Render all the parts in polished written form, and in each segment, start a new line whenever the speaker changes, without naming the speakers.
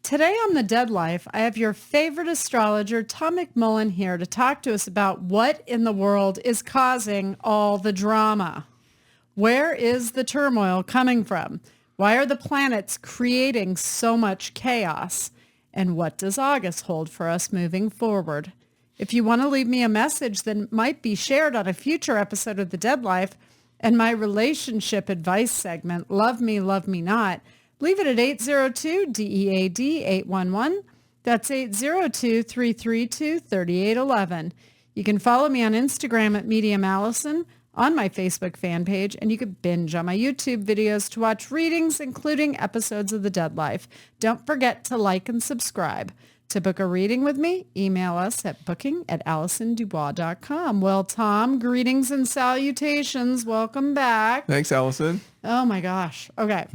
Today on The Dead Life, I have your favorite astrologer, Tom McMullan, here to talk to us about what in the world is causing all the drama. Where is the turmoil coming from? Why are the planets creating so much chaos? And what does August hold for us moving forward? If you want to leave me a message that might be shared on a future episode of The Dead Life and my relationship advice segment, Love Me Not, leave it at 802-DEAD-811. That's 802-332-3811. You can follow me on Instagram at Medium Allison, on my Facebook fan page, and you can binge on my YouTube videos to watch readings, including episodes of The Dead Life. Don't forget to like and subscribe. To book a reading with me, email us at booking@AllisonDubois.com. Well, Tom, greetings and salutations. Welcome back.
Thanks, Allison.
Oh, my gosh. Okay.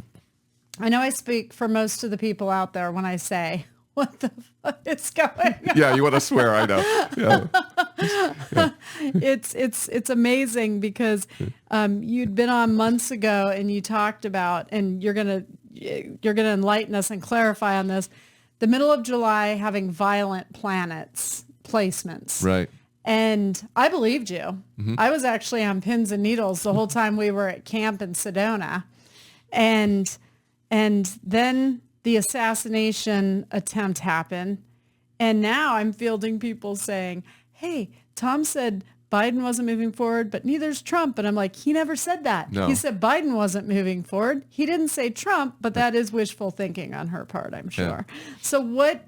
I know I speak for most of the people out there when I say, what the fuck is going on?
Yeah, you want to swear, I know. Yeah.
It's amazing because you'd been on months ago and you talked about, and you're gonna enlighten us and clarify on this, the middle of July having violent planets placements.
Right.
And I believed you.
Mm-hmm.
I was actually on pins and needles the whole time we were at camp in Sedona. And then the assassination attempt happened. And now I'm fielding people saying, hey, Tom said Biden wasn't moving forward, but neither's Trump. And I'm like, he never said that.
No.
He said Biden wasn't moving forward. He didn't say Trump, but that is wishful thinking on her part, I'm sure. Yeah. So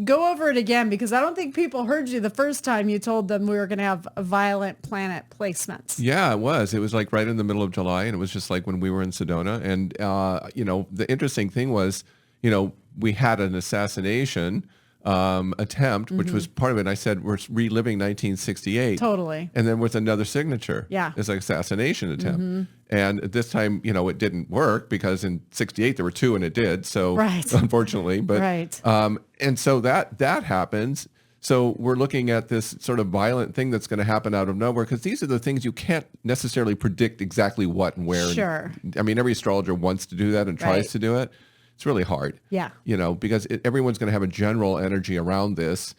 go over it again, because I don't think people heard you the first time you told them we were going to have a violent planet placements.
Yeah, it was. It was like right in the middle of July, and it was just like when we were in Sedona. And, the interesting thing was, we had an assassination attempt, which was part of it. And I said, we're reliving 1968.
Totally.
And then with another signature.
Yeah.
It's an assassination attempt. And this time, it didn't work because in 68 there were two and it did. So
right.
Unfortunately, but,
right.
And so that happens. So we're looking at this sort of violent thing that's going to happen out of nowhere, because these are the things you can't necessarily predict exactly what and where.
Sure.
I mean, every astrologer wants to do that and tries to do it. It's really hard.
Yeah.
Because everyone's going to have a general energy around this.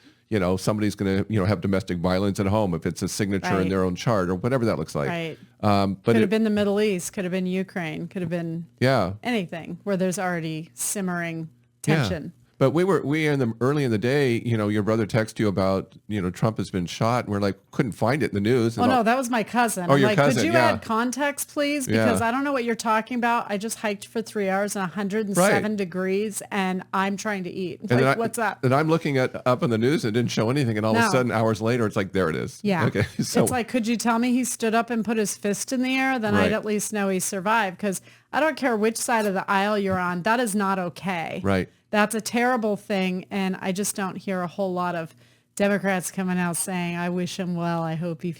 Somebody's going to, have domestic violence at home if it's a signature in their own chart or whatever that looks like.
Right.
But
could have been the Middle East, could have been Ukraine, could have been anything where there's already simmering tension.
Yeah. But we early in the day, your brother texted you about, Trump has been shot, and we're like, couldn't find it in the news.
Oh, no, that was my cousin.
Oh, your cousin,
could you add context, please? Because I don't know what you're talking about. I just hiked for 3 hours in 107 degrees, and I'm trying to eat. What's up?
And I'm looking up on the news, and it didn't show anything, and all of a sudden, hours later, it's like, there it is.
Yeah.
Okay. So
it's like, could you tell me he stood up and put his fist in the air? Then I'd at least know he survived, because I don't care which side of the aisle you're on. That is not okay.
Right.
That's a terrible thing, and I just don't hear a whole lot of Democrats coming out saying, "I wish him well. I hope he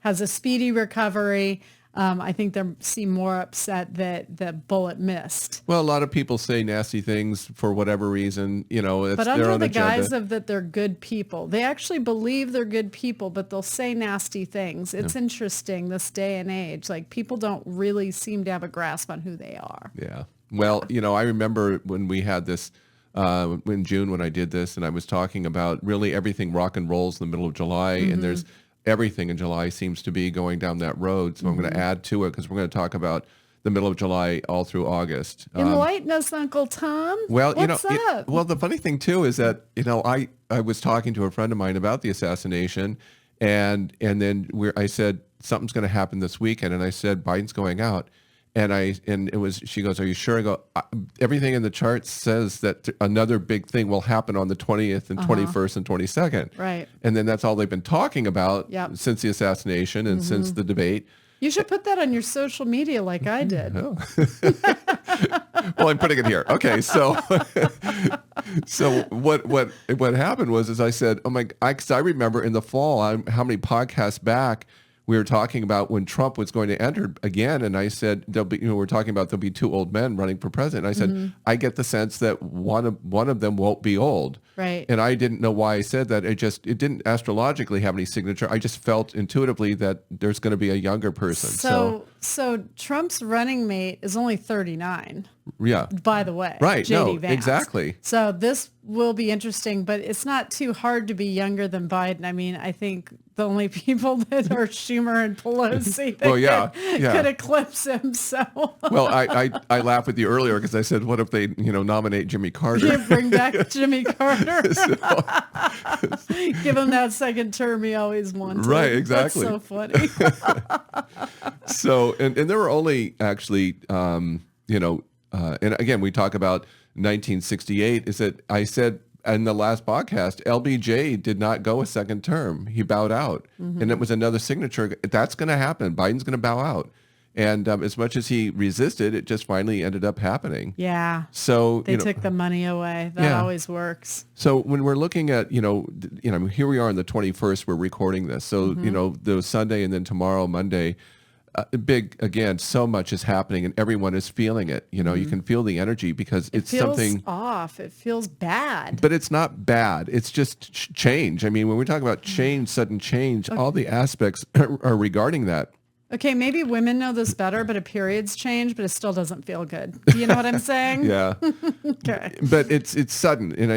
has a speedy recovery." I think they seem more upset that the bullet missed.
Well, a lot of people say nasty things for whatever reason. It's
but
their
under
own
the
agenda.
guise of that they're good people, they actually believe they're good people, but they'll say nasty things. It's interesting this day and age. Like, people don't really seem to have a grasp on who they are.
Yeah. Well, I remember when we had this, in June when I did this, and I was talking about really everything rock and rolls in the middle of July, and there's everything in July seems to be going down that road. So I'm going to add to it, because we're going to talk about the middle of July all through August.
Enlighten us, Uncle Tom.
Well,
What's up?
Well, the funny thing too is that, I was talking to a friend of mine about the assassination, and then I said, something's going to happen this weekend, and I said, Biden's going out. She goes, are you sure? I go, everything in the chart says that another big thing will happen on the 20th and 21st and 22nd.
Right.
And then that's all they've been talking about since the assassination and since the debate.
You should put that on your social media like I did.
Oh. Well, I'm putting it here. Okay. So what happened was I said, oh my, because I remember in the fall, how many podcasts back, we were talking about when Trump was going to enter again, and I said, we're talking about there'll be two old men running for president. I said, I get the sense that one of them won't be old.
Right.
And I didn't know why I said that. It didn't astrologically have any signature. I just felt intuitively that there's going to be a younger person.
So Trump's running mate is only 39.
Yeah.
by the way.
Right.
J.D.
No,
Vance.
exactly.
So this will be interesting, but it's not too hard to be younger than Biden. I mean, I think the only people that are Schumer and Pelosi that
Well, yeah,
could eclipse him. So
Well, I laughed with you earlier because I said, what if they, nominate Jimmy Carter?
you bring back Jimmy Carter. Give him that second term he always wanted.
Right, exactly.
That's so funny.
So, and there were only actually, and again, we talk about 1968, is that I said in the last podcast, LBJ did not go a second term. He bowed out. And it was another signature. That's going to happen. Biden's going to bow out. And as much as he resisted, it just finally ended up happening.
Yeah.
So
they took the money away. That always works.
So when we're looking at, here we are on the 21st, we're recording this. So, the Sunday and then tomorrow, Monday, again, so much is happening and everyone is feeling it. You can feel the energy because it's something
off. It feels bad.
But it's not bad. It's just change. I mean, when we talk about change, sudden change, all the aspects are regarding that.
Okay, maybe women know this better, but a period's change, but it still doesn't feel good. You know what I'm saying?
Yeah.
Okay.
But it's sudden and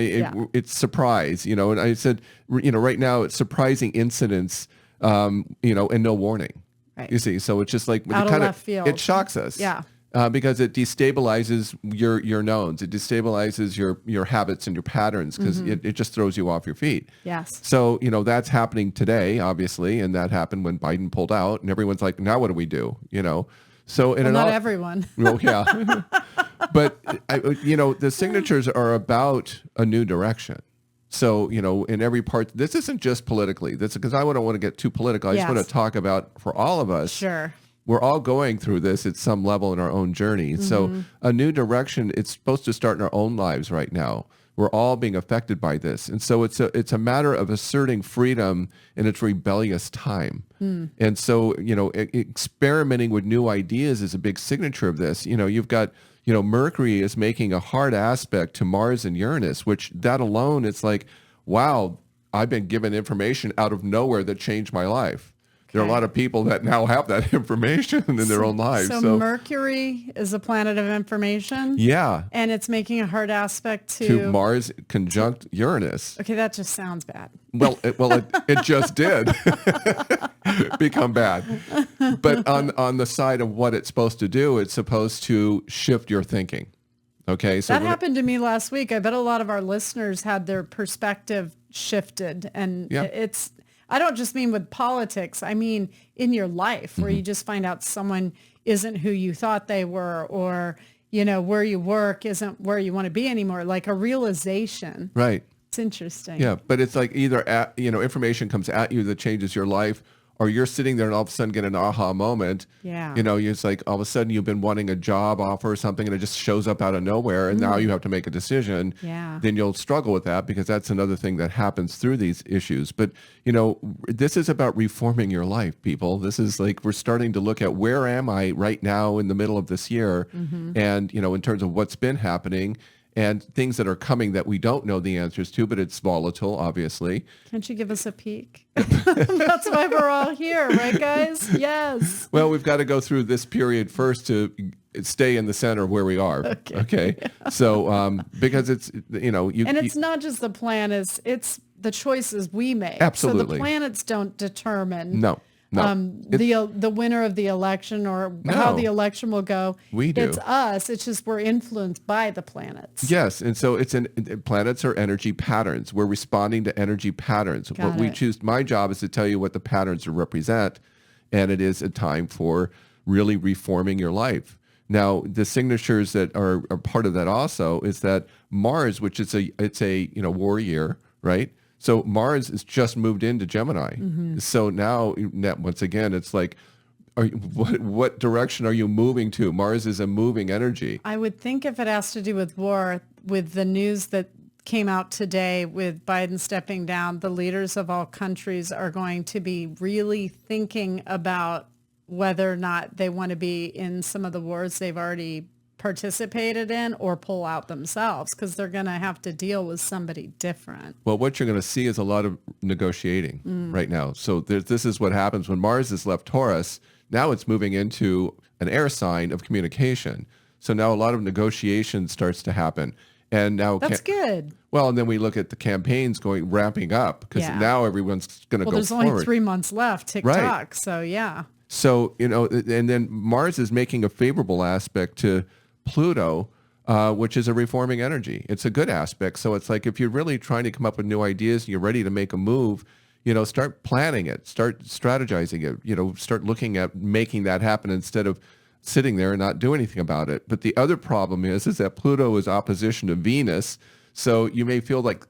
it's surprise, and I said, right now it's surprising incidents, and no warning.
Right.
You see, so it's just like
Out of left field.
It shocks us.
Yeah.
Because it destabilizes your knowns. It destabilizes your habits and your patterns because it just throws you off your feet.
Yes.
So, that's happening today, obviously, and that happened when Biden pulled out, and everyone's like, now what do we do? So
not everyone.
Well, yeah. But, the signatures are about a new direction. So, in every part, this isn't just politically. This because I don't want to get too political. I just want to talk about for all of us.
Sure.
We're all going through this at some level in our own journey. So a new direction, it's supposed to start in our own lives right now. We're all being affected by this. And so it's a matter of asserting freedom in its rebellious time. And so, experimenting with new ideas is a big signature of this. You've got, Mercury is making a hard aspect to Mars and Uranus, which that alone, it's like, wow, I've been given information out of nowhere that changed my life. There are a lot of people that now have that information in their own lives.
So Mercury is a planet of information?
Yeah.
And it's making a hard aspect to
Mars conjunct Uranus.
Okay, that just sounds bad.
Well, it just did become bad. But on the side of what it's supposed to do, it's supposed to shift your thinking. Okay, so
that happened to me last week. I bet a lot of our listeners had their perspective shifted, and it's. I don't just mean with politics. I mean in your life where you just find out someone isn't who you thought they were, or, where you work isn't where you want to be anymore. Like a realization.
Right.
It's interesting.
Yeah. But it's like either, information comes at you that changes your life, or you're sitting there and all of a sudden get an aha moment.
Yeah.
It's like all of a sudden you've been wanting a job offer or something and it just shows up out of nowhere and now you have to make a decision.
Yeah.
Then you'll struggle with that because that's another thing that happens through these issues. But, this is about reforming your life, people. This is like we're starting to look at where am I right now in the middle of this year and, in terms of what's been happening and things that are coming that we don't know the answers to, but it's volatile, obviously.
Can't you give us a peek? That's why we're all here, right, guys? Yes.
Well, we've got to go through this period first to stay in the center of where we are. Okay. Yeah. So, because it's,
it's not just the planets, it's the choices we make.
Absolutely.
So the planets don't determine.
No.
The winner of the election or how the election will go.
We do.
It's us. It's just we're influenced by the planets.
Yes, and so planets are energy patterns. We're responding to energy patterns. What we choose. My job is to tell you what the patterns represent, and it is a time for really reforming your life. Now, the signatures that are part of that also is that Mars, which is a war year, right? So Mars has just moved into Gemini. So now, once again, it's like, what direction are you moving to? Mars is a moving energy.
I would think if it has to do with war, with the news that came out today with Biden stepping down, the leaders of all countries are going to be really thinking about whether or not they want to be in some of the wars they've already participated in or pull out themselves, because they're going to have to deal with somebody different.
Well, what you're going to see is a lot of negotiating right now. So this is what happens when Mars has left Taurus. Now it's moving into an air sign of communication. So now a lot of negotiation starts to happen. And now
That's good.
well, and then we look at the campaigns ramping up because
Yeah.
now everyone's going to go
Well, there's
forward.
only 3 months left, TikTok.
Right.
So yeah.
So, and then Mars is making a favorable aspect to Pluto, which is a reforming energy. It's a good aspect. So it's like if you're really trying to come up with new ideas and you're ready to make a move, start planning it, start strategizing it, start looking at making that happen instead of sitting there and not do anything about it. But the other problem is that Pluto is opposition to Venus. So you may feel like,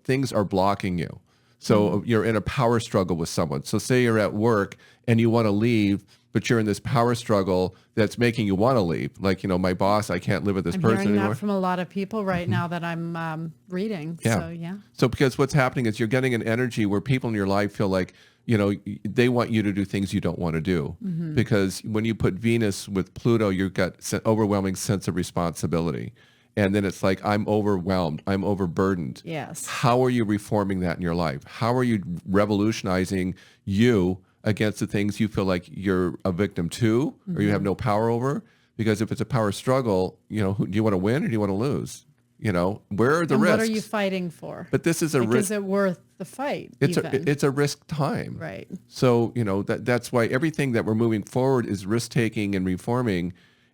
things are blocking you. So you're in a power struggle with someone. So say you're at work and you want to leave, but you're in this power struggle that's making you want to leave. Like, my boss, I can't live with this
I'm
person
hearing
anymore.
that from a lot of people right now that I'm reading.
Yeah.
So yeah.
So because what's happening is you're getting an energy where people in your life feel like, they want you to do things you don't want to do. Because when you put Venus with Pluto, you've got an overwhelming sense of responsibility. And then it's like, I'm overwhelmed. I'm overburdened.
Yes.
How are you reforming that in your life? How are you revolutionizing you against the things you feel like you're a victim to or you have no power over? Because if it's a power struggle, do you want to win or do you want to lose? Where are the
And
risks?
what are you fighting for?
But this is a
Like,
risk.
is it worth the fight?
It's a risk time.
Right.
So, that's why everything that we're moving forward is risk taking and reforming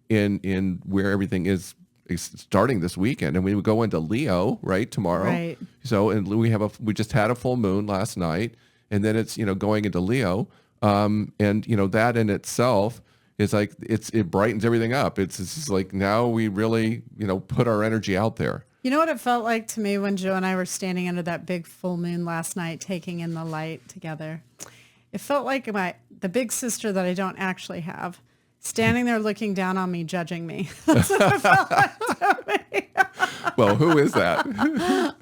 in where everything is starting this weekend. And we would go into Leo, right, tomorrow.
Right.
So, and we just had a full moon last night, and then it's, going into Leo. And, that in itself is like, it brightens everything up. It's just like, now we really, put our energy out there.
You know what it felt like to me when Joe and I were standing under that big full moon last night, taking in the light together? It felt like the big sister that I don't actually have, standing there looking down on me, judging me. That's what it felt like to me.
Well, who is that?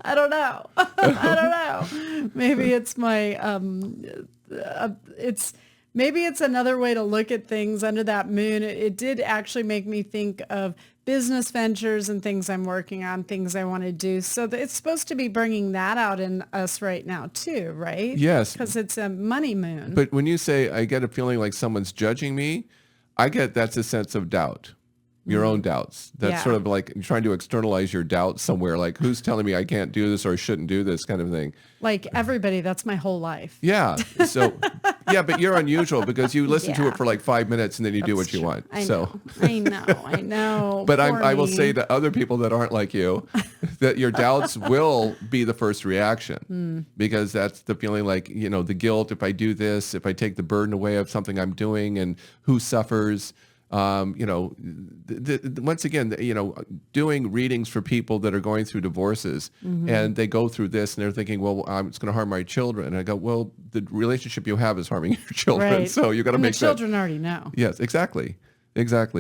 I don't know. I don't know. Maybe it's maybe it's another way to look at things under that moon. It did actually make me think of business ventures and things I'm working on, things I want to do. So it's supposed to be bringing that out in us right now too, right?
Yes.
Because it's a money moon.
But when you say, I get a feeling like someone's judging me, that's a sense of doubt, your own doubts. That's
Yeah.
sort of like you're trying to externalize your doubts somewhere, like who's telling me I can't do this or I shouldn't do this kind of thing.
Like everybody, that's my whole life.
Yeah. So, yeah, but you're unusual because you listen to
Yeah.
it for like 5 minutes and then you do what you want.
I
So,
know.
but
Poor
I will
me.
say to other people that aren't like you that your doubts will be the first reaction because that's the feeling like, the guilt, if I do this, if I take the burden away of something I'm doing and who suffers. Once again, doing readings for people that are going through divorces and they go through this and they're thinking, well, it's going to harm my children. And I go, well, the relationship you have is harming your children.
Right.
So you got to
And
make
the children already know.
Yes, exactly.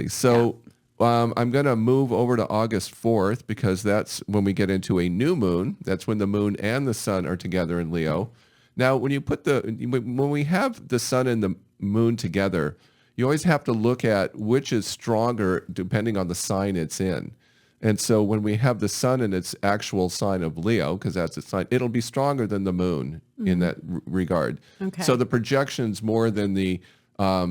So I'm going to move over to August 4th because that's when we get into a new moon. That's when the moon and the sun are together in Leo. Now, when we have the sun and the moon together, you always have to look at which is stronger depending on the sign it's in. And so when we have the sun in its actual sign of Leo, because that's its sign, it'll be stronger than the moon in that regard.
Okay.
So the projection's more than the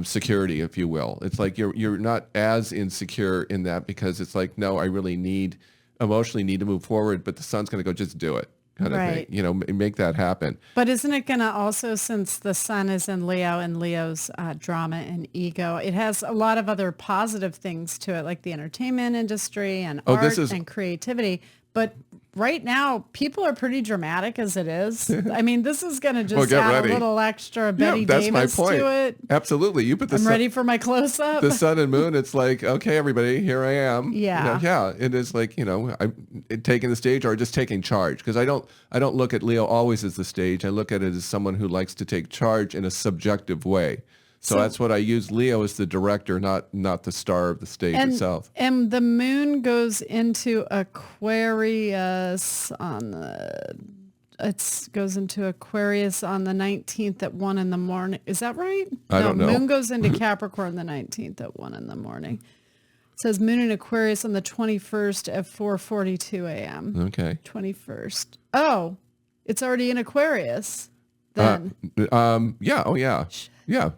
security, if you will. It's like you're not as insecure in that because it's like, no, I really emotionally need to move forward, but the sun's going to go, just do it. Kind of
Right.
thing, make that happen.
But isn't it going to also, since the sun is in Leo and Leo's drama and ego, it has a lot of other positive things to it, like the entertainment industry and art and creativity. But right now, people are pretty dramatic as it is. I mean, this is going to just
get
add
ready.
a little extra Betty
that's
Davis
my point.
to it.
Absolutely. You put the
I'm
sun,
ready for my close-up.
the sun and moon. It's like, okay, everybody, here I am.
Yeah.
Yeah. It is like, I'm taking the stage or just taking charge because I don't look at Leo always as the stage. I look at it as someone who likes to take charge in a subjective way. So that's what I use. Leo as the director, not the star of the stage itself.
And the moon goes into Aquarius on the 19th at 1 in the morning. Is that right?
I don't know.
Moon goes into Capricorn the 19th at 1 in the morning. It says moon in Aquarius on the 21st at 4:42 a.m.
Okay.
21st. Oh, it's already in Aquarius then.
Yeah. Oh, yeah. Yeah.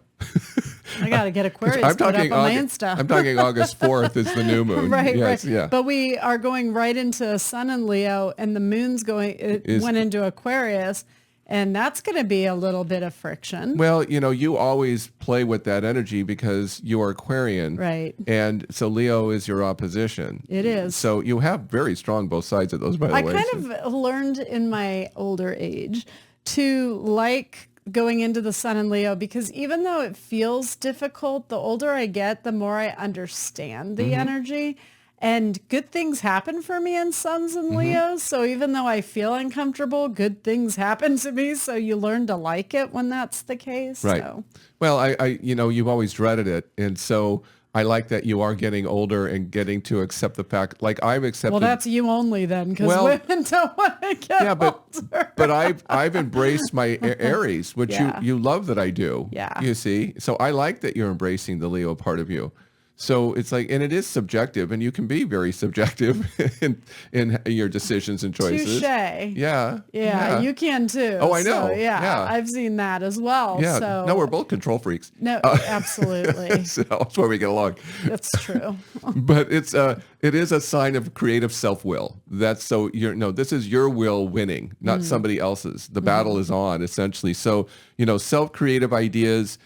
I got to get Aquarius put up on my Insta.
I'm talking August 4th is the new moon.
Right,
yes,
right.
Yeah.
But we are going right into Sun in Leo, and the moon's went into Aquarius, and that's going to be a little bit of friction.
Well, you always play with that energy because you are Aquarian.
Right.
And so Leo is your opposition.
It is.
So you have very strong both sides of those, by the way.
I kind of learned in my older age to like going into the Sun in Leo, because even though it feels difficult, the older I get, the more I understand the energy. And good things happen for me in Suns and Leos. So even though I feel uncomfortable, good things happen to me. So you learn to like it when that's the case.
Right.
So.
Well, I you've always dreaded it. And so I like that you are getting older and getting to accept the fact, like I've accepted.
Well, that's you only then, because women don't want to get older.
But I've embraced my Aries, which you love that I do.
Yeah.
You see? So I like that you're embracing the Leo part of you. So it's like, and it is subjective, and you can be very subjective in your decisions and choices.
Touché.
Yeah.
You can too.
Oh, I know.
So, yeah, I've seen that as well.
Yeah.
So.
No, we're both control freaks.
No, absolutely.
So that's why we get along.
That's true.
But it is a sign of creative self-will. That's so this is your will winning, not somebody else's. The battle is on, essentially. So, self-creative ideas.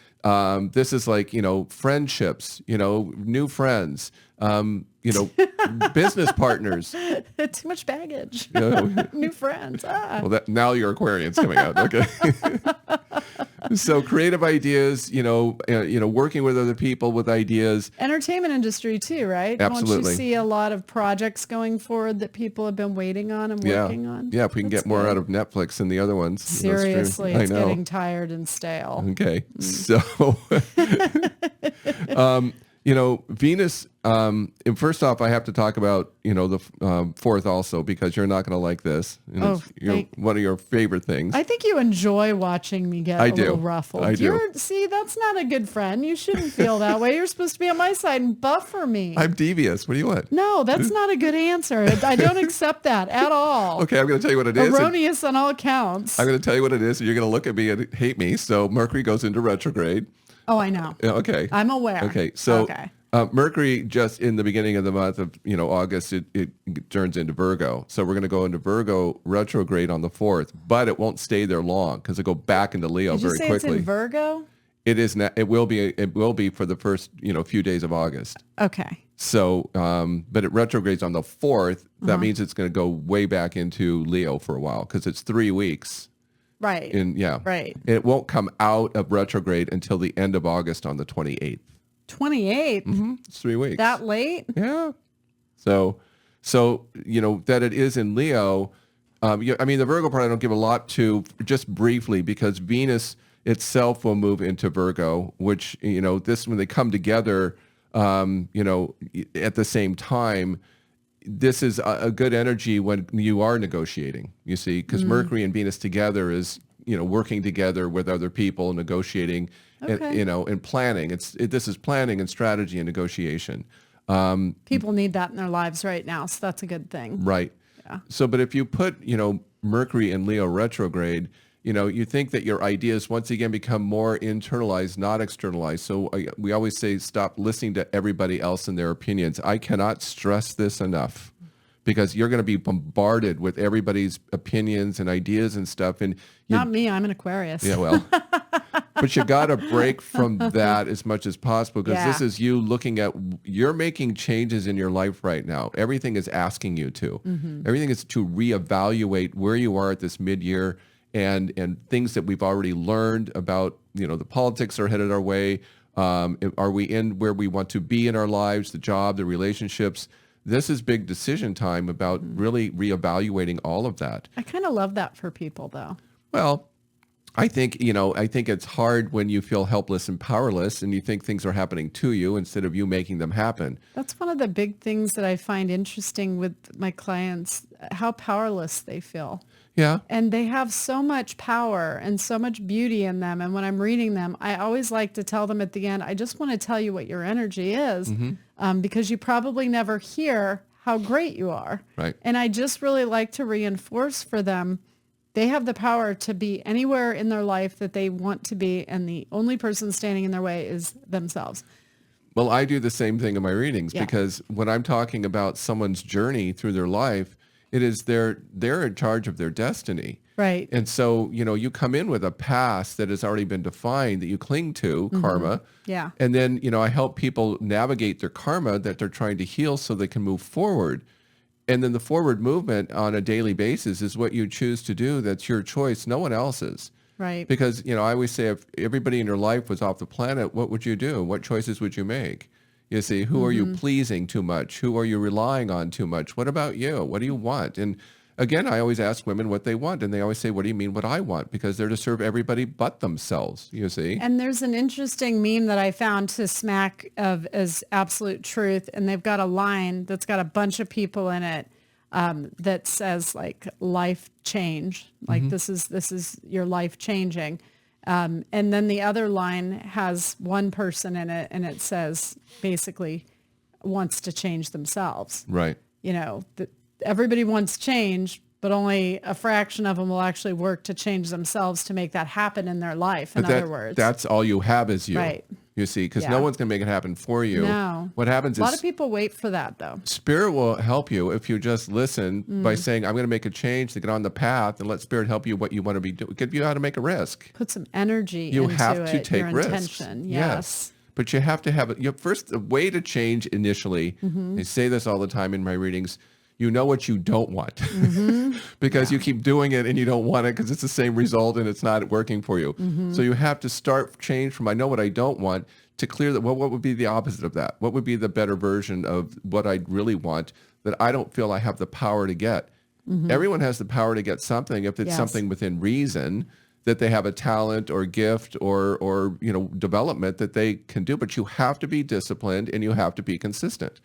This is like, friendships, new friends, business partners.
Too much baggage. New friends.
Well, now your Aquarian's coming out. Okay. So creative ideas, working with other people with ideas.
Entertainment industry too, right?
Absolutely.
Don't you see a lot of projects going forward that people have been waiting on and working on?
Yeah, if we can get more out of Netflix than the other ones.
Seriously, it's getting tired and stale.
Okay. So, Venus, and first off, I have to talk about, the 4th also, because you're not going to like this. One of your favorite things.
I think you enjoy watching me get little ruffled.
I do.
See, that's not a good friend. You shouldn't feel that way. You're supposed to be on my side and buffer me.
I'm devious. What do you want?
No, that's not a good answer. I don't accept that at all.
Okay, I'm going to tell you what it is.
Erroneous on all counts.
I'm going to tell you what it is, and you're going to look at me and hate me. So Mercury goes into retrograde.
Oh, I know.
Okay.
I'm aware.
Okay. So Mercury, just in the beginning of the month of August, it turns into Virgo. So we're going to go into Virgo retrograde on the 4th, but it won't stay there long because it'll go back into Leo very quickly.
Did you say it's in Virgo?
It is not. It will be. It will be for the first few days of August.
Okay.
So, but it retrogrades on the 4th. That means it's going to go way back into Leo for a while because it's 3 weeks.
Right. Right.
It won't come out of retrograde until the end of August on the 28th.
28th?
Mm-hmm. It's 3 weeks.
That late?
Yeah. So that it is in Leo. The Virgo part I don't give a lot to, just briefly, because Venus itself will move into Virgo, which, this, when they come together, at the same time, this is a good energy when you are negotiating, you see, because Mercury and Venus together is, working together with other people, negotiating, and planning. This is planning and strategy and negotiation.
People need that in their lives right now, so that's a good thing.
Right.
Yeah.
So, but if you put, Mercury in Leo retrograde, you think that your ideas once again become more internalized, not externalized. So we always say stop listening to everybody else and their opinions. I cannot stress this enough because you're going to be bombarded with everybody's opinions and ideas and stuff. And
not me, I'm an Aquarius.
Yeah, well, but you got to break from that as much as possible because this is you looking at, you're making changes in your life right now. Everything is asking you to. Everything is to reevaluate where you are at this mid-year and things that we've already learned about, the politics are headed our way. Are we in where we want to be in our lives, the job, the relationships? This is big decision time about really reevaluating all of that.
I kind of love that for people, though.
Well, I think it's hard when you feel helpless and powerless and you think things are happening to you instead of you making them happen.
That's one of the big things that I find interesting with my clients, how powerless they feel.
Yeah.
And they have so much power and so much beauty in them. And when I'm reading them, I always like to tell them at the end, I just want to tell you what your energy is because you probably never hear how great you are.
Right.
And I just really like to reinforce for them, They have the power to be anywhere in their life that they want to be, and the only person standing in their way is themselves.
Well, I do the same thing in my readings
Yeah.
because when I'm talking about someone's journey through their life, it is they're in charge of their destiny.
Right.
And so, you come in with a past that has already been defined that you cling to, karma.
Yeah.
And then, I help people navigate their karma that they're trying to heal so they can move forward. And then the forward movement on a daily basis is what you choose to do. That's your choice, no one else's.
Right.
Because, I always say if everybody in your life was off the planet, what would you do? What choices would you make? You see, who are you pleasing too much? Who are you relying on too much? What about you? What do you want? And again, I always ask women what they want. And they always say, what do you mean what I want? Because they're to serve everybody but themselves, you see.
And there's an interesting meme that I found to smack of as absolute truth. And they've got a line that's got a bunch of people in it that says like life change. Like this is your life changing. And then the other line has one person in it and it says basically wants to change themselves.
Right.
That everybody wants change, but only a fraction of them will actually work to change themselves to make that happen in their life. In other words,
that's all you have is you.
Right.
You see, because
Yeah.
no one's going to make it happen for you.
No.
What happens
a lot
is
of people wait for that though.
Spirit will help you if you just listen by saying, I'm going to make a change to get on the path and let Spirit help you what you want to be doing. Give you how to make a risk.
Put some energy
You
into
have to
it,
take
your
risks.
intention. Yes.
But you have to have it. First, the way to change initially, I say this all the time in my readings, you know what you don't want because you keep doing it and you don't want it because it's the same result and it's not working for you. So you have to start change from I know what I don't want to clear that. Well, what would be the opposite of that? What would be the better version of what I really want that I don't feel I have the power to get? Everyone has the power to get something if it's
Yes.
something within reason that they have a talent or gift or development that they can do. But you have to be disciplined and you have to be consistent.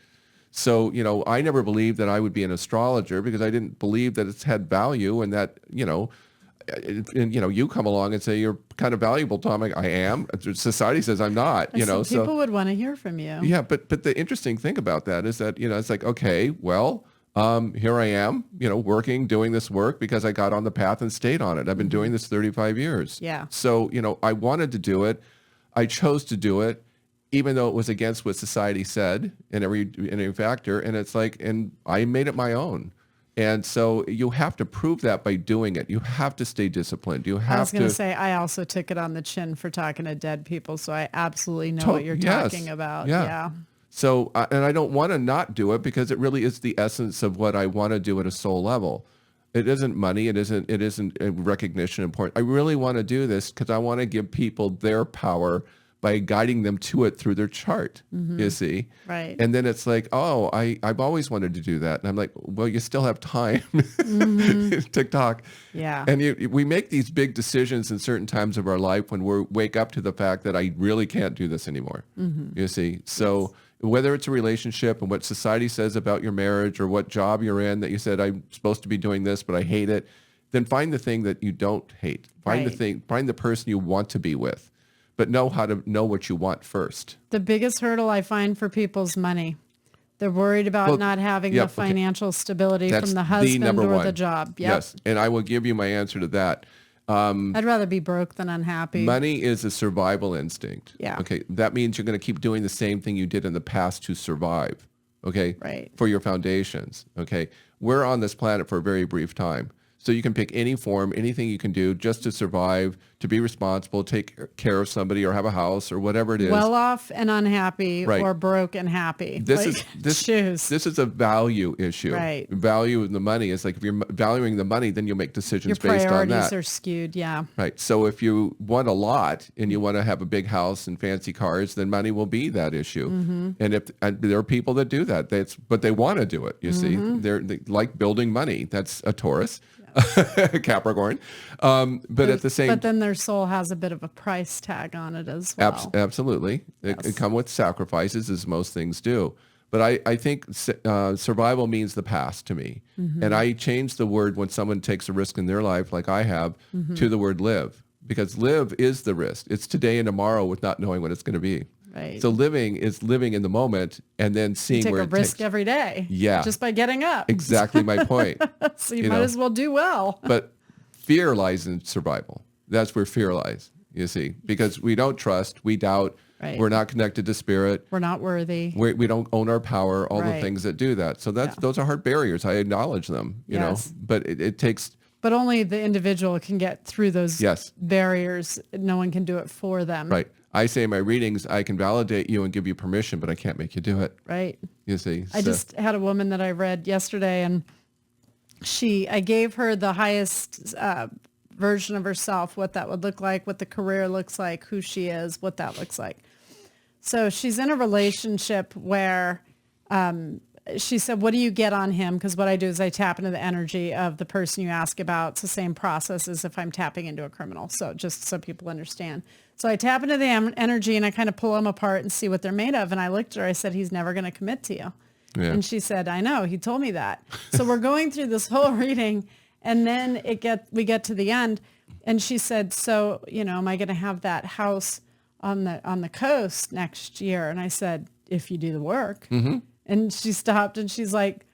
So, I never believed that I would be an astrologer because I didn't believe that it's had value and that, you come along and say, you're kind of valuable, Tom. I am. Society says I'm not,
Some
so
people would want to hear from you.
yeah. But the interesting thing about that is that, it's like, okay, well, here I am, working, doing this work because I got on the path and stayed on it. I've been doing this 35 years.
Yeah.
So, I wanted to do it. I chose to do it, even though it was against what society said in every factor. And it's like, and I made it my own. And so you have to prove that by doing it. You have to stay disciplined. You have
I was going
to
to say, I also took it on the chin for talking to dead people. So I absolutely know what you're
yes.
talking about.
Yeah.
Yeah.
So, and I don't want to not do it because it really is the essence of what I want to do at a soul level. It isn't money. It isn't a recognition important. I really want to do this because I want to give people their power by guiding them to it through their chart, you see?
Right.
And then it's like, oh, I've always wanted to do that. And I'm like, well, you still have time. TikTok.
Yeah.
And we make these big decisions in certain times of our life when we wake up to the fact that I really can't do this anymore, you see? So whether it's a relationship and what society says about your marriage or what job you're in that you said, I'm supposed to be doing this, but I hate it, then find the thing that you don't hate. Find the person you want to be with. But know how to know what you want first.
The biggest hurdle I find for people is money. They're worried about not having the financial stability
That's
from the husband
number
or
one.
the job. Yep.
Yes, and I will give you my answer to that.
I'd rather be broke than unhappy.
Money is a survival instinct.
Yeah.
Okay, that means you're going to keep doing the same thing you did in the past to survive. Okay.
Right.
For your foundations. Okay. We're on this planet for a very brief time. So you can pick any form, anything you can do just to survive, to be responsible, take care of somebody or have a house or whatever it is.
Well off and unhappy
Right.
or broke and happy.
This
choose.
This is a value issue.
Right.
Value in the money is like if you're valuing the money, then you'll make decisions
Your
based on
priorities
that.
are skewed. Yeah.
Right. So if you want a lot and you want to have a big house and fancy cars, then money will be that issue. And there are people that do that. But they want to do it. You see, they like building money. That's a Taurus, Capricorn. But at the same,
but then their soul has a bit of a price tag on it as well.
Absolutely. It come with sacrifices, as most things do. But I think survival means the past to me. And I change the word when someone takes a risk in their life, like I have, to the word live. Because live is the risk. It's today and tomorrow with not knowing what it's going to be.
Right.
So living is living in the moment and then seeing
Take
where
a
it
risk
takes.
every day.
Yeah.
Just by getting up.
Exactly my point.
So you might as well do well.
But fear lies in survival. That's where fear lies, you see, because we don't trust, we doubt,
Right.
we're not connected to spirit.
We're not worthy.
We don't own our power, all the
Right.
things that do that. So those are hard barriers. I acknowledge them, you know,
Yes.
but it takes,
But only the individual can get through those
Yes.
barriers. No one can do it for them.
right. I say in my readings, I can validate you and give you permission, but I can't make you do it.
Right.
You see,
I just had a woman that I read yesterday, and I gave her the highest version of herself, what that would look like, what the career looks like, who she is, what that looks like. So she's in a relationship where she said, what do you get on him? Because what I do is I tap into the energy of the person you ask about. It's the same process as if I'm tapping into a criminal. So just so people understand. So I tap into the energy and I kind of pull them apart and see what they're made of. And I looked at her, I said, he's never going to commit to you.
Yeah.
And she said, I know, he told me that. So we're going through this whole reading, and then we get to the end, and she said, so, you know, am I going to have that house on the coast next year? And I said, if you do the work. Mm-hmm. And she stopped and she's like,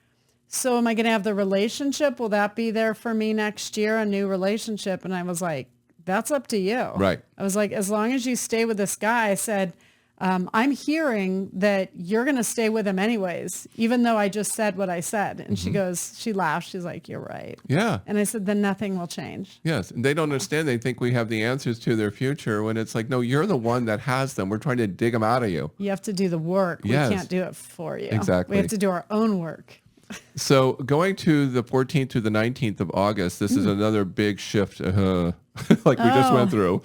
so am I going to have the relationship? Will that be there for me next year, a new relationship? And I was like, that's up to you.
Right.
I was like, as long as you stay with this guy, I said, I'm hearing that you're going to stay with him anyways, even though I just said what I said. And she laughed. She's like, you're right.
Yeah.
And I said, then nothing will change.
Yes. And they don't understand. They think we have the answers to their future when it's like, no, you're the one that has them. We're trying to dig them out of you.
You have to do the work.
Yes.
We can't do it for you.
Exactly.
We have to do our own work.
So going to the 14th to the 19th of August, this is another big shift like we just went through.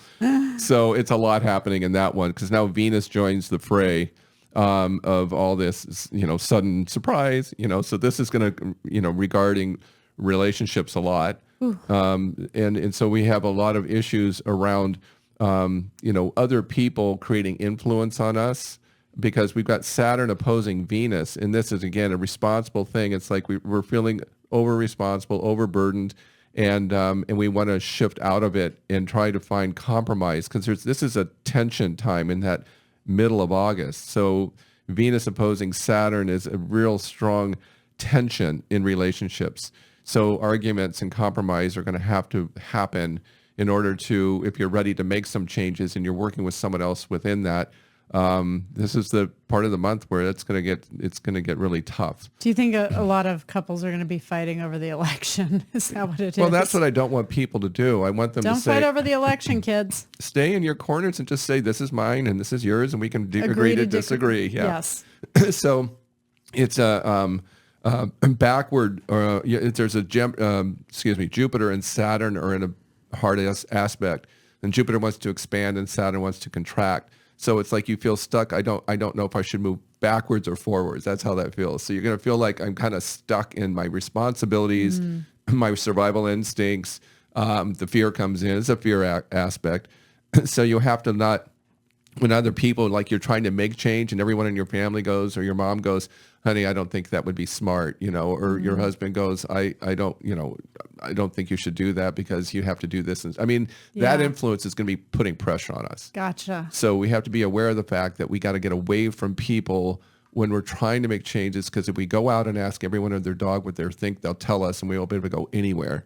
So it's a lot happening in that one because now Venus joins the fray of all this, you know, sudden surprise, you know. So this is going to, you know, regarding relationships a lot. And so we have a lot of issues around, you know, other people creating influence on us. Because we've got Saturn opposing Venus, and this is, again, a responsible thing. It's like we're feeling over-responsible, overburdened, and we want to shift out of it and try to find compromise because this is a tension time in that middle of August. So Venus opposing Saturn is a real strong tension in relationships. So arguments and compromise are going to have to happen in order to, if you're ready to make some changes and you're working with someone else within that. This is the part of the month where it's going to get really tough.
Do you think a lot of couples are going to be fighting over the election? Is that what it is?
Well, that's what I don't want people to do. I want them
Don't
to say,
fight over the election, kids.
stay in your corners and just say, this is mine and this is yours, and we can agree to disagree. Yeah.
Yes.
So it's a backward, there's a Jupiter and Saturn are in a hard aspect, and Jupiter wants to expand and Saturn wants to contract. So it's like you feel stuck. I don't know if I should move backwards or forwards. That's how that feels. So you're going to feel like I'm kind of stuck in my responsibilities, my survival instincts. The fear comes in. It's a fear aspect. So you have to not, when other people, like you're trying to make change and everyone in your family goes, or your mom goes, honey, I don't think that would be smart, you know, or your husband goes, I don't think you should do that because you have to do this. And I mean, that influence is going to be putting pressure on us.
Gotcha.
So we have to be aware of the fact that we got to get away from people when we're trying to make changes, because if we go out and ask everyone and their dog what they think, they'll tell us and we won't be able to go anywhere.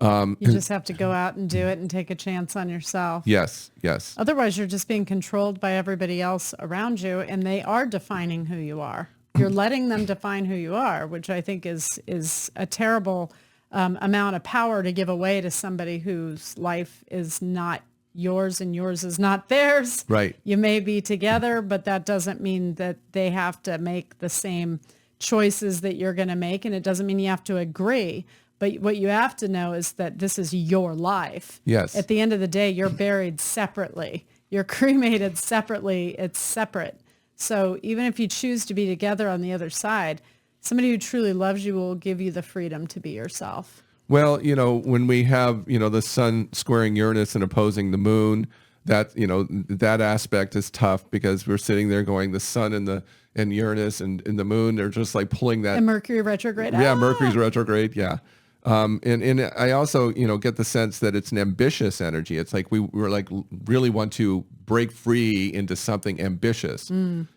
You just have to go out and do it and take a chance on yourself.
Yes.
Otherwise, you're just being controlled by everybody else around you, and they are defining who you are. You're letting them define who you are, which I think is a terrible amount of power to give away to somebody whose life is not yours and yours is not theirs.
Right.
You may be together, but that doesn't mean that they have to make the same choices that you're going to make, and it doesn't mean you have to agree. But what you have to know is that this is your life.
Yes.
At the end of the day, you're buried separately. You're cremated separately. It's separate. So even if you choose to be together on the other side, somebody who truly loves you will give you the freedom to be yourself.
Well, you know, when we have, you know, the sun squaring Uranus and opposing the moon, that, you know, that aspect is tough because we're sitting there going, the sun and Uranus and the moon, they're just like pulling that.
And Mercury retrograde.
Yeah, Mercury's retrograde. Yeah. And I also, you know, get the sense that it's an ambitious energy. It's like we're like really want to break free into something ambitious.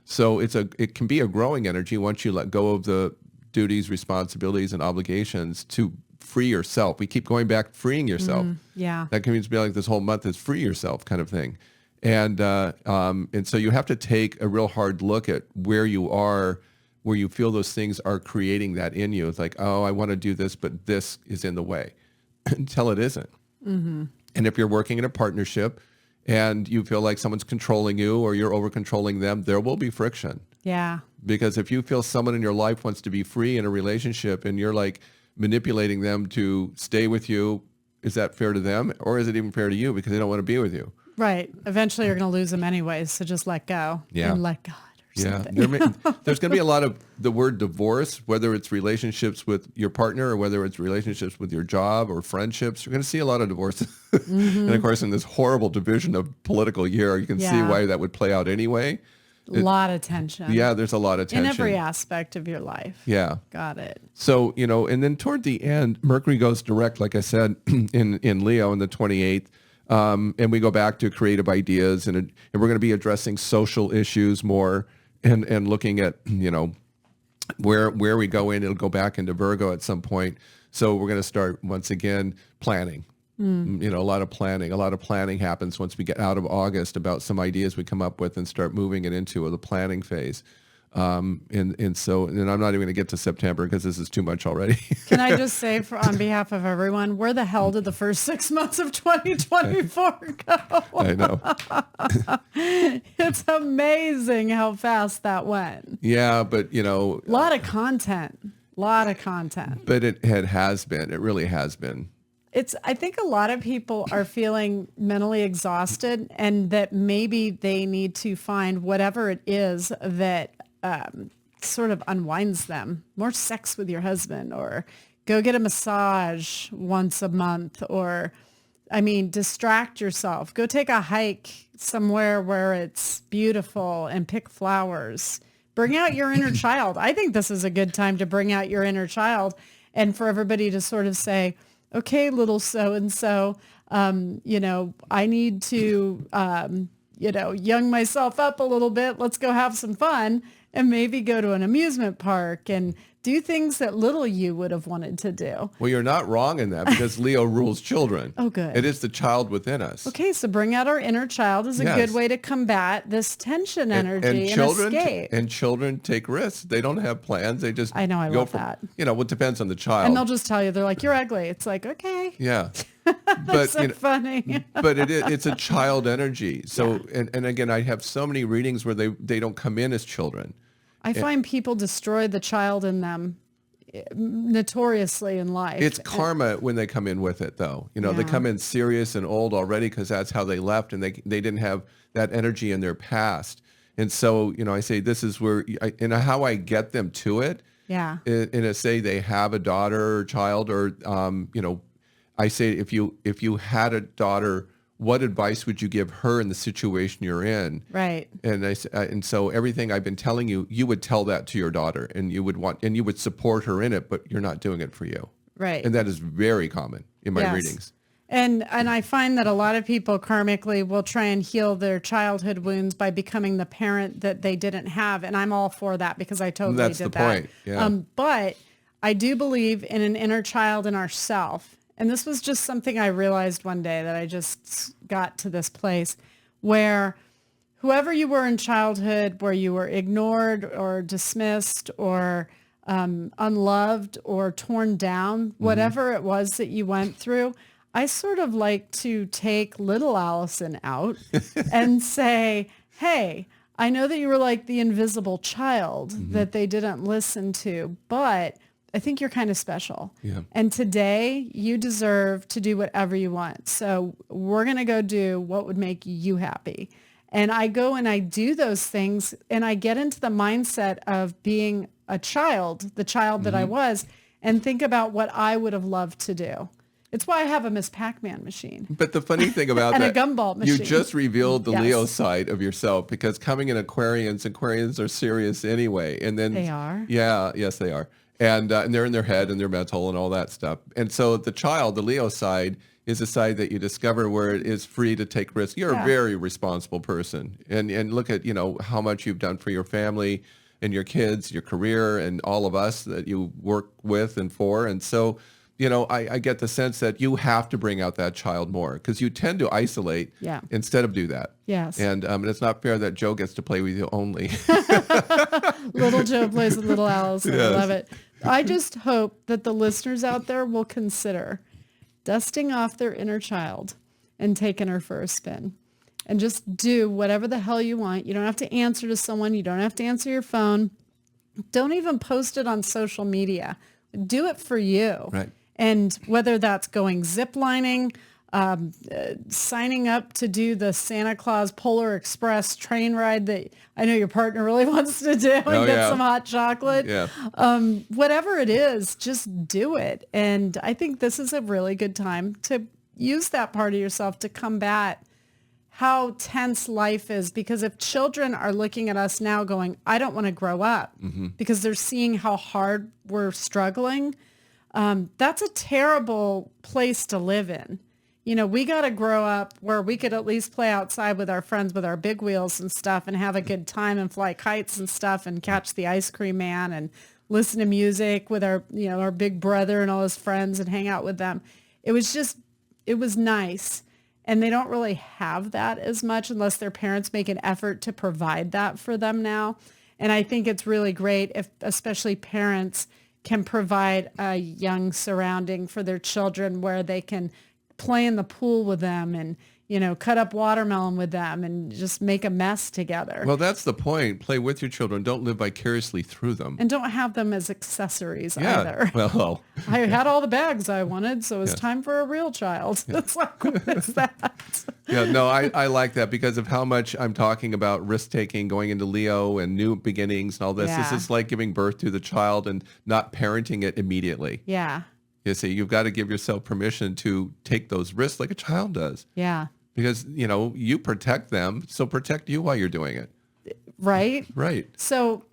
So it can be a growing energy once you let go of the duties, responsibilities, and obligations to free yourself. We keep going back, freeing yourself.
Yeah.
That can be like this whole month is free yourself kind of thing. And so you have to take a real hard look at where you are, where you feel those things are creating that in you. It's like, oh, I want to do this, but this is in the way until it isn't. And if you're working in a partnership and you feel like someone's controlling you or you're over controlling them, there will be friction.
Yeah.
Because if you feel someone in your life wants to be free in a relationship and you're like manipulating them to stay with you, is that fair to them? Or is it even fair to you because they don't want to be with you?
Right. Eventually you're going to lose them anyways. So just let go and let God.
Yeah, there's going to be a lot of the word divorce, whether it's relationships with your partner or whether it's relationships with your job or friendships. You're going to see a lot of divorce. And of course, in this horrible division of political year, you can see why that would play out anyway.
A lot of tension.
Yeah, there's a lot of tension.
In every aspect of your life.
Yeah.
Got it.
So, and then toward the end, Mercury goes direct, like I said, in Leo on the 28th. And we go back to creative ideas and we're going to be addressing social issues more. And looking at, where we go in, it'll go back into Virgo at some point. So we're going to start once again planning, a lot of planning. A lot of planning happens once we get out of August about some ideas we come up with and start moving it into the planning phase. And I'm not even going to get to September because this is too much already.
Can I just say on behalf of everyone, where the hell did the first 6 months of 2024 go?
I know.
It's amazing how fast that went.
Yeah, but
a lot of content.
But it has been. It really has been.
I think a lot of people are feeling mentally exhausted and that maybe they need to find whatever it is that sort of unwinds them. More sex with your husband, or go get a massage once a month, or, distract yourself. Go take a hike somewhere where it's beautiful and pick flowers. Bring out your inner child. I think this is a good time to bring out your inner child and for everybody to sort of say, okay, little so-and-so, I need to, young myself up a little bit. Let's go have some fun and maybe go to an amusement park and do things that little you would have wanted to do.
Well, you're not wrong in that because Leo rules children.
Oh, good.
It is the child within us.
Okay, so bring out our inner child is a good way to combat this tension energy and escape.
And children take risks. They don't have plans. They just
I know, I love that.
It depends on the child.
And they'll just tell you, they're like, you're ugly. It's like, okay.
Yeah.
That's so funny.
But it's a child energy. So, and again, I have so many readings where they don't come in as children.
I find people destroy the child in them notoriously in life.
It's karma when they come in with it, though. They come in serious and old already because that's how they left, and they didn't have that energy in their past. And so, I say this is where, how I get them to it.
Yeah.
And say they have a daughter or child, or I say if you had a daughter, what advice would you give her in the situation you're in?
Right.
And so everything I've been telling you, you would tell that to your daughter, and you would support her in it, but you're not doing it for you.
Right.
And that is very common in my readings.
And I find that a lot of people karmically will try and heal their childhood wounds by becoming the parent that they didn't have. And I'm all for that because I totally
That's
did
the
that.
point. Yeah.
But I do believe in an inner child in ourself. And this was just something I realized one day, that I just got to this place where whoever you were in childhood, where you were ignored or dismissed or unloved or torn down, whatever it was that you went through, I sort of like to take little Allison out and say, hey, I know that you were like the invisible child that they didn't listen to, but I think you're kind of special.
Yeah.
And today you deserve to do whatever you want. So we're going to go do what would make you happy. And I go and I do those things and I get into the mindset of being a child, the child that I was, and think about what I would have loved to do. It's why I have a Miss Pac-Man machine.
But the funny thing about
and
that,
a gumball machine.
You just revealed the Leo side of yourself, because coming in Aquarians are serious anyway. And then
they are?
Yeah, yes, they are. And they're in their head and their mental and all that stuff. And so the child, the Leo side, is a side that you discover where it is free to take risks. You're a very responsible person. And look at, how much you've done for your family and your kids, your career, and all of us that you work with and for. And so I get the sense that you have to bring out that child more because you tend to isolate instead of do that.
Yes.
And it's not fair that Joe gets to play with you only.
Little Joe plays with little Alice.
Yes.
I love it. I just hope that the listeners out there will consider dusting off their inner child and taking her for a spin. And just do whatever the hell you want. You don't have to answer to someone. You don't have to answer your phone. Don't even post it on social media. Do it for you.
Right.
And whether that's going ziplining, signing up to do the Santa Claus Polar Express train ride that I know your partner really wants to do and get some hot chocolate.
Yeah.
Whatever it is, just do it. And I think this is a really good time to use that part of yourself to combat how tense life is, because if children are looking at us now going, I don't want to grow up because they're seeing how hard we're struggling, that's a terrible place to live in. We got to grow up where we could at least play outside with our friends with our big wheels and stuff and have a good time and fly kites and stuff and catch the ice cream man and listen to music with our, our big brother and all his friends and hang out with them. It was nice. And they don't really have that as much unless their parents make an effort to provide that for them now. And I think it's really great if especially parents can provide a young surrounding for their children where they can play in the pool with them and, cut up watermelon with them and just make a mess together.
Well, that's the point. Play with your children. Don't live vicariously through them.
And don't have them as accessories either.
Well,
I had all the bags I wanted, so it's time for a real child. It's like, what is that?
I like that because of how much I'm talking about risk-taking, going into Leo and new beginnings and all this.
Yeah.
This is like giving birth to the child and not parenting it immediately.
Yeah.
You see, you've got to give yourself permission to take those risks like a child does.
Yeah.
Because, you protect them, so protect you while you're doing it.
Right?
Right.
So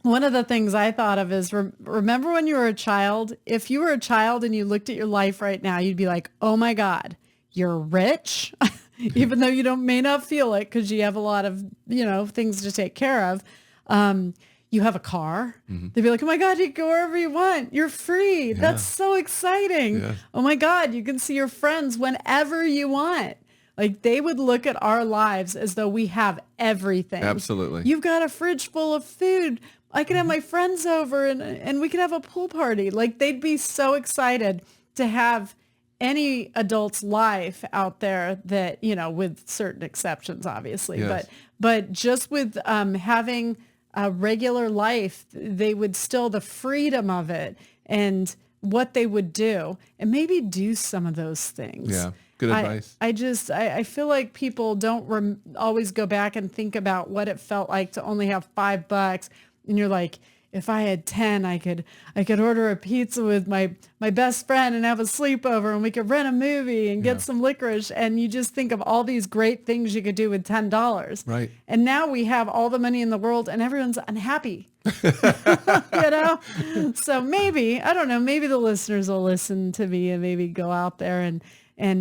one of the things I thought of is, remember when you were a child? If you were a child and you looked at your life right now, you'd be like, oh my God, you're rich, even though you may not feel it because you have a lot of, things to take care of. You have a car. They'd be like, oh my God, you can go wherever you want. You're free. Yeah. That's so exciting. Yeah. Oh my God, you can see your friends whenever you want. Like they would look at our lives as though we have everything.
Absolutely.
You've got a fridge full of food. I can have my friends over and we could have a pool party. Like they'd be so excited to have any adult's life out there that, with certain exceptions, obviously,
yes.
but just with having a regular life, they would still the freedom of it and what they would do and maybe do some of those things.
Yeah. Good advice.
I feel like people don't always go back and think about what it felt like to only have $5. And you're like, if I had 10, I could order a pizza with my best friend and have a sleepover and we could rent a movie and get some licorice. And you just think of all these great things you could do with $10.
Right.
And now we have all the money in the world and everyone's unhappy. So maybe, I don't know, maybe the listeners will listen to me and maybe go out there and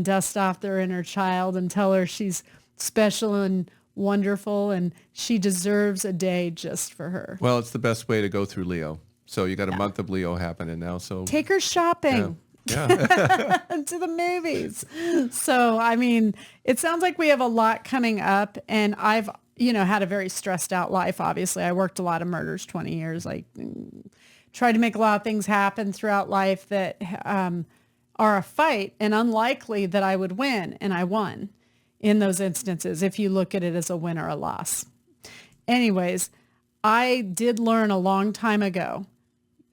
dust off their inner child and tell her she's special and wonderful and she deserves a day just for her.
Well, it's the best way to go through Leo. So you got a month of Leo happening now. So
take her shopping.
Yeah.
To the movies. So, I mean, it sounds like we have a lot coming up and I've, had a very stressed out life. Obviously, I worked a lot of murders, 20 years. I tried to make a lot of things happen throughout life that, are a fight and unlikely that I would win. And I won in those instances, if you look at it as a win or a loss. Anyways, I did learn a long time ago,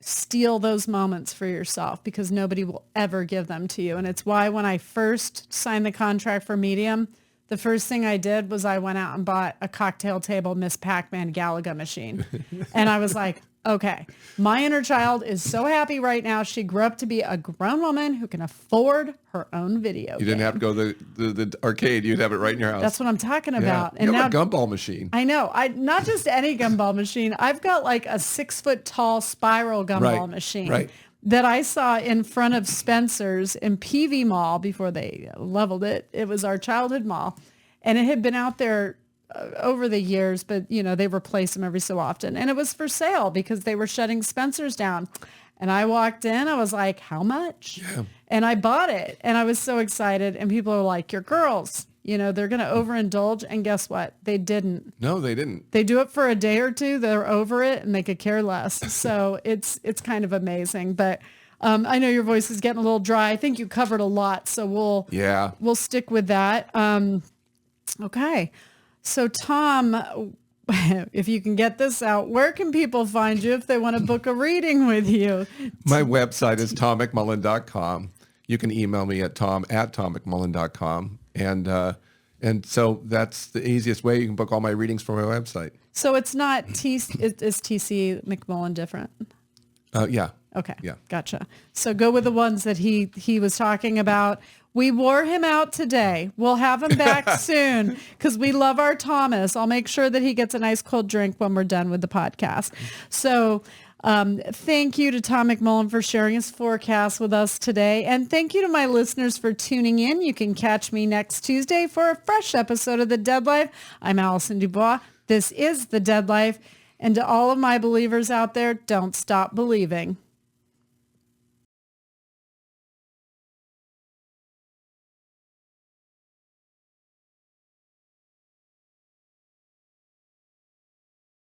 steal those moments for yourself because nobody will ever give them to you. And it's why when I first signed the contract for Medium, the first thing I did was I went out and bought a cocktail table Miss Pac-Man Galaga machine. And I was like, okay, my inner child is so happy right now. She grew up to be a grown woman who can afford her own video game.
You didn't have to go to the arcade. You'd have it right in your house.
That's what I'm talking about.
And you have a gumball machine.
I know. Not just any gumball machine. I've got like a 6-foot tall spiral gumball machine that I saw in front of Spencer's in PV Mall before they leveled it. It was our childhood mall. And it had been out there over the years, but they replace them every so often. And it was for sale because they were shutting Spencer's down. And I walked in, I was like, how much? Yeah. And I bought it and I was so excited. And people are like, you're girls, they're going to overindulge. And guess what? They didn't.
No, they didn't.
They do it for a day or two. They're over it and they could care less. So it's kind of amazing. But I know your voice is getting a little dry. I think you covered a lot. So we'll stick with that. Okay. So Tom, if you can get this out, where can people find you if they want to book a reading with you?
My website is tommcmullan.com. You can email me at tom@tommcmullan.com. And so that's the easiest way. You can book all my readings from my website.
So it's not is TC McMullan different?
Yeah.
Okay.
Yeah.
Gotcha. So go with the ones that he was talking about. We wore him out today. We'll have him back soon because we love our Thomas. I'll make sure that he gets a nice cold drink when we're done with the podcast. So thank you to Tom McMullan for sharing his forecast with us today. And thank you to my listeners for tuning in. You can catch me next Tuesday for a fresh episode of The Dead Life. I'm Allison Dubois. This is The Dead Life. And to all of my believers out there, don't stop believing.